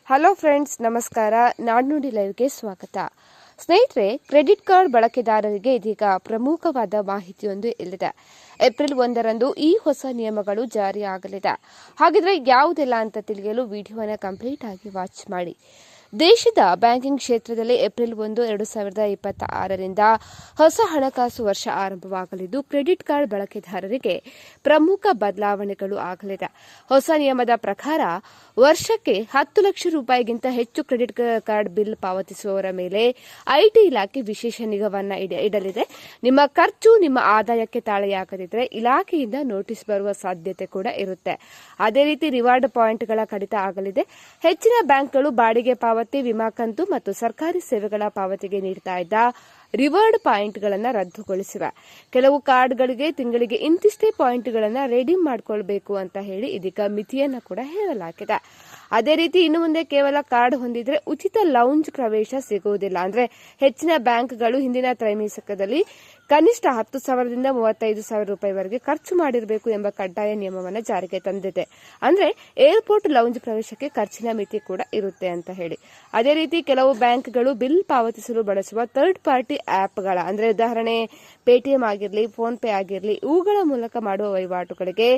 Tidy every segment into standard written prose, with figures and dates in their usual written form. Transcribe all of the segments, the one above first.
Hello friends, ನಮಸ್ಕಾರ. ನಾಡ್ನುಡಿ ಲೈವ್ಗೆ ಸ್ವಾಗತ. ಸ್ನೇಹಿತರೆ, ಕ್ರೆಡಿಟ್ ಕಾರ್ಡ್ ಬಳಕೆದಾರರಿಗೆ ಇದೀಗ ಪ್ರಮುಖವಾದ ಮಾಹಿತಿಯೊಂದು ಇಲ್ಲಿದೆ. ಏಪ್ರಿಲ್ 1ರಂದು ಈ ಹೊಸ ನಿಯಮಗಳು ಜಾರಿಯಾಗಲಿದೆ. ಹಾಗಿದ್ರೆ ಯಾವುದೆಲ್ಲ ಅಂತ ತಿಳಿಯಲು ವಿಡಿಯೋನ ಕಂಪ್ಲೀಟ್ ಆಗಿ ವಾಚ್ ಮಾಡಿ. ದೇಶದ ಬ್ಯಾಂಕಿಂಗ್ ಕ್ಷೇತ್ರದಲ್ಲಿ ಏಪ್ರಿಲ್ 1, 2026ರಿಂದ ಹೊಸ ಹಣಕಾಸು ವರ್ಷ ಆರಂಭವಾಗಲಿದ್ದು, ಕ್ರೆಡಿಟ್ ಕಾರ್ಡ್ ಬಳಕೆದಾರರಿಗೆ ಪ್ರಮುಖ ಬದಲಾವಣೆಗಳು ಆಗಲಿದೆ. ಹೊಸ ನಿಯಮದ ಪ್ರಕಾರ ವರ್ಷಕ್ಕೆ 10 ಲಕ್ಷ ರೂಪಾಯಿಗಿಂತ ಹೆಚ್ಚು ಕ್ರೆಡಿಟ್ ಕಾರ್ಡ್ ಬಿಲ್ ಪಾವತಿಸುವವರ ಮೇಲೆ ಐಟಿ ಇಲಾಖೆ ವಿಶೇಷ ನಿಗಾವನ್ನ ಇಡಲಿದೆ. ನಿಮ್ಮ ಖರ್ಚು ನಿಮ್ಮ ಆದಾಯಕ್ಕೆ ತಾಳೆಯಾಗದಿದ್ದರೆ ಇಲಾಖೆಯಿಂದ ನೋಟಿಸ್ ಬರುವ ಸಾಧ್ಯತೆ ಕೂಡ ಇರುತ್ತೆ. ಅದೇ ರೀತಿ ರಿವಾರ್ಡ್ ಪಾಯಿಂಟ್ಗಳ ಕಡಿತ ಆಗಲಿದೆ. ಹೆಚ್ಚಿನ ಬ್ಯಾಂಕ್ಗಳು ಬಾಡಿಗೆ ಪಾವತಿ, ವಿಮಾ ಕಂತು ಮತ್ತು ಸರ್ಕಾರಿ ಸೇವೆಗಳ ಪಾವತಿಗೆ ನೀಡುತ್ತಾ ಇದ್ದ ರಿವಾರ್ಡ್ ಪಾಯಿಂಟ್ಗಳನ್ನು ರದ್ದುಗೊಳಿಸಿವೆ. ಕೆಲವು ಕಾರ್ಡ್ಗಳಿಗೆ ತಿಂಗಳಿಗೆ ಇಂತಿಷ್ಟೇ ಪಾಯಿಂಟ್ಗಳನ್ನು ರೆಡೀಮ್ ಮಾಡಿಕೊಳ್ಬೇಕು ಅಂತ ಹೇಳಿ ಇದೀಗ ಮಿತಿಯನ್ನು ಕೂಡ ಹೇಳಲಾಗಿದೆ. ಅದೇ ರೀತಿ ಇನ್ನು ಮುಂದೆ ಕೇವಲ ಕಾರ್ಡ್ ಹೊಂದಿದ್ರೆ ಉಚಿತ ಲೌಂಜ್ ಪ್ರವೇಶ ಸಿಗುವುದಿಲ್ಲ. ಅಂದ್ರೆ ಹೆಚ್ಚಿನ ಬ್ಯಾಂಕ್ಗಳು ಹಿಂದಿನ ತ್ರೈಮಾಸಿಕದಲ್ಲಿ ಕನಿಷ್ಠ 10,000ದಿಂದ 35,000 ರೂಪಾಯಿವರೆಗೆ ಖರ್ಚು ಮಾಡಿರಬೇಕು ಎಂಬ ಕಡ್ಡಾಯ ನಿಯಮವನ್ನು ಜಾರಿಗೆ ತಂದಿದೆ. ಅಂದ್ರೆ ಏರ್ಪೋರ್ಟ್ ಲೌಂಜ್ ಪ್ರವೇಶಕ್ಕೆ ಖರ್ಚಿನ ಮಿತಿ ಕೂಡ ಇರುತ್ತೆ ಅಂತ ಹೇಳಿ. ಅದೇ ರೀತಿ ಕೆಲವು ಬ್ಯಾಂಕ್ಗಳು ಬಿಲ್ ಪಾವತಿಸಲು ಬಳಸುವ ಥರ್ಡ್ ಪಾರ್ಟಿ ಆಪ್ಗಳ, ಅಂದ್ರೆ ಉದಾಹರಣೆ ಪೇಟಿಎಂ ಆಗಿರಲಿ, ಫೋನ್ ಪೇ ಆಗಿರಲಿ, ಇವುಗಳ ಮೂಲಕ ಮಾಡುವ ವಹಿವಾಟುಗಳಿಗೆ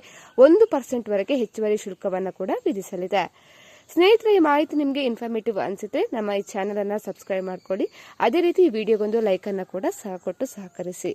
1% ವರೆಗೆ ಹೆಚ್ಚುವರಿ ಶುಲ್ಕವನ್ನು ಕೂಡ ವಿಧಿಸಲಿದೆ. ಸ್ನೇಹಿತರೆ, ಈ ಮಾಹಿತಿ ನಿಮಗೆ ಇನ್ಫಾರ್ಮೇಟಿವ್ ಅನಿಸಿದ್ರೆ ನಮ್ಮ ಈ ಚಾನೆಲ್ ಅನ್ನು ಸಬ್ಸ್ಕ್ರೈಬ್ ಮಾಡ್ಕೊಳ್ಳಿ. ಅದೇ ರೀತಿ ಈ ವಿಡಿಯೋಗೊಂದು ಲೈಕ್ ಅನ್ನು ಕೂಡ ಕೊಟ್ಟು ಸಹಕರಿಸಿ.